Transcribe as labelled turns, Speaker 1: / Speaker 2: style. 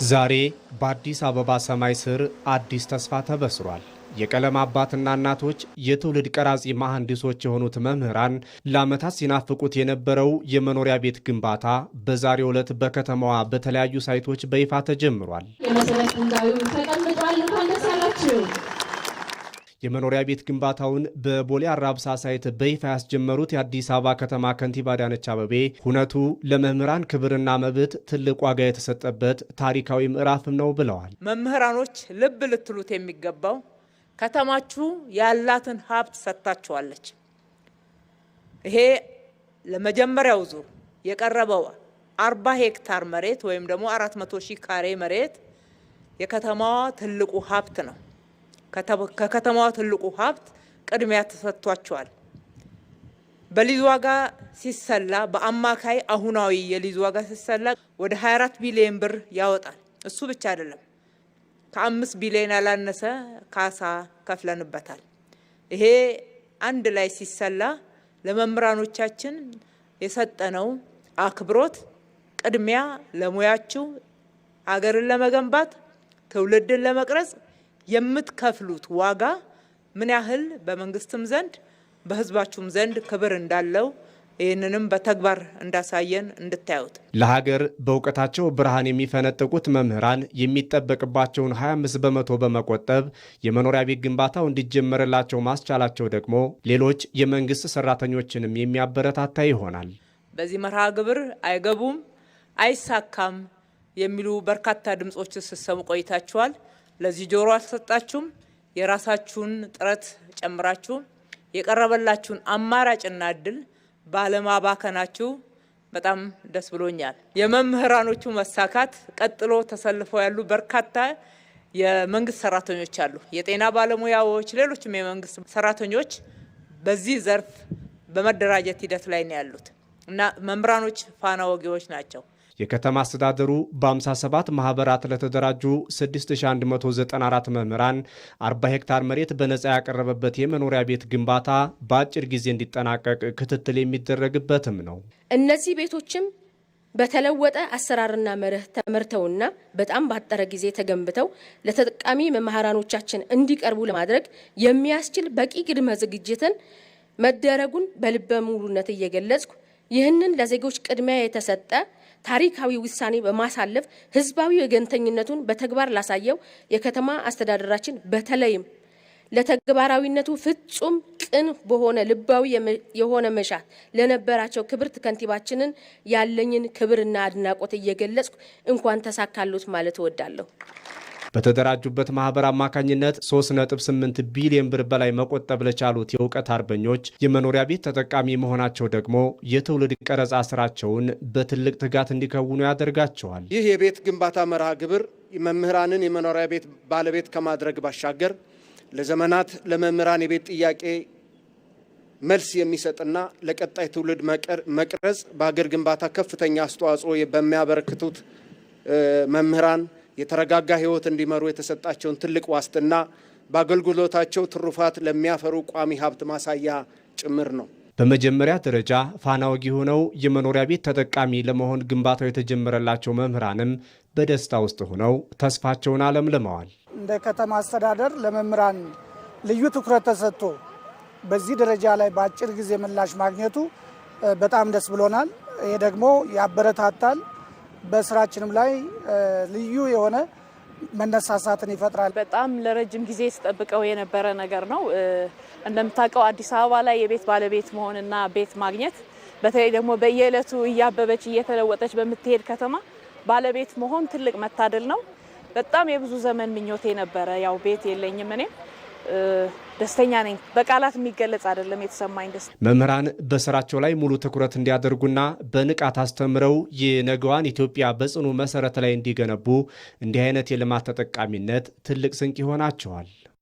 Speaker 1: ዛሬ በአዲስ አበባ ሰማይ ስር አዲስ ተስፋ ተበስሯል። የቀለም አባትና እናቶች የትውልድ ቀራጺ መሐንዲሶች የሆኑት መምህራን ለዓመታት ሲናፍቁት የነበረው የመኖሪያ ቤት ግንባታ በዛሬው ዕለት በከተማዋ በተለያዩ ሳይቶች በይፋ ተጀምሯል። የመኖሪያ ቤት ግንባታውን በቦሌ አራብሳ ሳይት በይፋ ያስጀመሩት የአዲስ አበባ ከተማ ከንቲባ አዳነች አቤቤ ሁነቱ ለመምህራን ክብርና መብት ትልቅ ዋጋ የተሰጠበት ታሪካዊ ምዕራፍም ነው ብለዋል።
Speaker 2: መምህራኖች ልብ ልትሉት የሚገባው ከተማችሁ ያላትን ሀብት ሰጥታችኋለች። ይሄ ለመጀመሪያው ዙር የቀረበው 40 ሄክታር መሬት ወይም ደግሞ 400,000 ካሬ መሬት የከተማዋ ትልቁ ሀብት ነው። ከከተማዋ ትልቁ ሀብት ቅድሚያ ተሰጥቷቸዋል። በሊዝ ዋጋ ሲሰላ በአማካይ አሁናዊ የሊዝ ዋጋ ሲሰላ ወደ 24 ቢሊዮን ብር ያወጣል። እሱ ብቻ አይደለም፣ ከ5 ቢሊዮን ያላነሰ ካሳ ከፍለንበታል። ይሄ አንድ ላይ ሲሰላ ለመምህራኖቻችን የሰጠነው አክብሮት ቅድሚያ ለሙያችሁ ሀገርን ለመገንባት ትውልድን ለመቅረጽ የምትከፍሉት ዋጋ ምን ያህል በመንግስትም ዘንድ በሕዝባችሁም ዘንድ ክብር እንዳለው ይህንንም በተግባር እንዳሳየን እንድታዩት።
Speaker 1: ለሀገር በእውቀታቸው ብርሃን የሚፈነጥቁት መምህራን የሚጠበቅባቸውን 25 በመቶ በመቆጠብ የመኖሪያ ቤት ግንባታው እንዲጀመርላቸው ማስቻላቸው ደግሞ ሌሎች የመንግስት ሰራተኞችንም የሚያበረታታ ይሆናል።
Speaker 2: በዚህ መርሃ ግብር አይገቡም፣ አይሳካም የሚሉ በርካታ ድምጾች ስትሰሙ ቆይታችኋል። ለዚህ ጆሮ አልሰጣችሁም። የራሳችሁን ጥረት ጨምራችሁ የቀረበላችሁን አማራጭና እድል ባለማባከናችሁ በጣም ደስ ብሎኛል። የመምህራኖቹ መሳካት ቀጥሎ ተሰልፈው ያሉ በርካታ የመንግስት ሰራተኞች አሉ። የጤና ባለሙያዎች፣ ሌሎችም የመንግስት ሰራተኞች በዚህ ዘርፍ በመደራጀት ሂደት ላይ ነው ያሉት እና መምህራኖች ፋና ወጊዎች ናቸው።
Speaker 1: የከተማ አስተዳደሩ በ57 ማህበራት ለተደራጁ 6194 መምህራን 40 ሄክታር መሬት በነፃ ያቀረበበት የመኖሪያ ቤት ግንባታ በአጭር ጊዜ እንዲጠናቀቅ ክትትል የሚደረግበትም ነው።
Speaker 3: እነዚህ ቤቶችም በተለወጠ አሰራርና መርህ ተመርተውና በጣም ባጠረ ጊዜ ተገንብተው ለተጠቃሚ መምህራኖቻችን እንዲቀርቡ ለማድረግ የሚያስችል በቂ ቅድመ ዝግጅትን መደረጉን በልበ ሙሉነት እየገለጽኩ ይህንን ለዜጎች ቅድሚያ የተሰጠ ታሪካዊ ውሳኔ በማሳለፍ ህዝባዊ ወገንተኝነቱን በተግባር ላሳየው የከተማ አስተዳደራችን በተለይም ለተግባራዊነቱ ፍጹም ቅን በሆነ ልባዊ የሆነ መሻት ለነበራቸው ክብርት ከንቲባችንን ያለኝን ክብርና አድናቆት እየገለጽኩ እንኳን ተሳካሉት ማለት እወዳለሁ።
Speaker 1: በተደራጁበት ማህበር አማካኝነት 3.8 ቢሊዮን ብር በላይ መቆጠብ ለቻሉት የእውቀት አርበኞች የመኖሪያ ቤት ተጠቃሚ መሆናቸው ደግሞ የትውልድ ቀረጻ ስራቸውን በትልቅ ትጋት እንዲከውኑ ያደርጋቸዋል።
Speaker 4: ይህ የቤት ግንባታ መርሃ ግብር መምህራንን የመኖሪያ ቤት ባለቤት ከማድረግ ባሻገር ለዘመናት ለመምህራን የቤት ጥያቄ መልስ የሚሰጥና ለቀጣይ ትውልድ መቅረጽ በሀገር ግንባታ ከፍተኛ አስተዋጽኦ በሚያበረክቱት መምህራን የተረጋጋ ህይወት እንዲመሩ የተሰጣቸውን ትልቅ ዋስትና በአገልግሎታቸው ትሩፋት ለሚያፈሩ ቋሚ ሀብት ማሳያ ጭምር ነው።
Speaker 1: በመጀመሪያ ደረጃ ፋና ወጊ ሆነው የመኖሪያ ቤት ተጠቃሚ ለመሆን ግንባታው የተጀመረላቸው መምህራንም በደስታ ውስጥ ሆነው ተስፋቸውን አለምልመዋል።
Speaker 5: እንደ ከተማ አስተዳደር ለመምህራን ልዩ ትኩረት ተሰጥቶ በዚህ ደረጃ ላይ በአጭር ጊዜ ምላሽ ማግኘቱ በጣም ደስ ብሎናል። ይሄ ደግሞ ያበረታታል። በስራችንም ላይ ልዩ የሆነ መነሳሳትን ይፈጥራል።
Speaker 6: በጣም ለረጅም ጊዜ ስጠብቀው የነበረ ነገር ነው። እንደምታውቀው አዲስ አበባ ላይ የቤት ባለቤት መሆንና ቤት ማግኘት በተለይ ደግሞ በየዕለቱ እያበበች እየተለወጠች በምትሄድ ከተማ ባለቤት መሆን ትልቅ መታደል ነው። በጣም የብዙ ዘመን ምኞቴ ነበረ። ያው ቤት የለኝም እኔም ደስተኛ ነኝ። በቃላት የሚገለጽ አይደለም የተሰማኝ ደስታ።
Speaker 1: መምህራን በስራቸው ላይ ሙሉ ትኩረት እንዲያደርጉና በንቃት አስተምረው የነገዋን ኢትዮጵያ በጽኑ መሰረት ላይ እንዲገነቡ እንዲህ አይነት የልማት ተጠቃሚነት ትልቅ ስንቅ ይሆናቸዋል።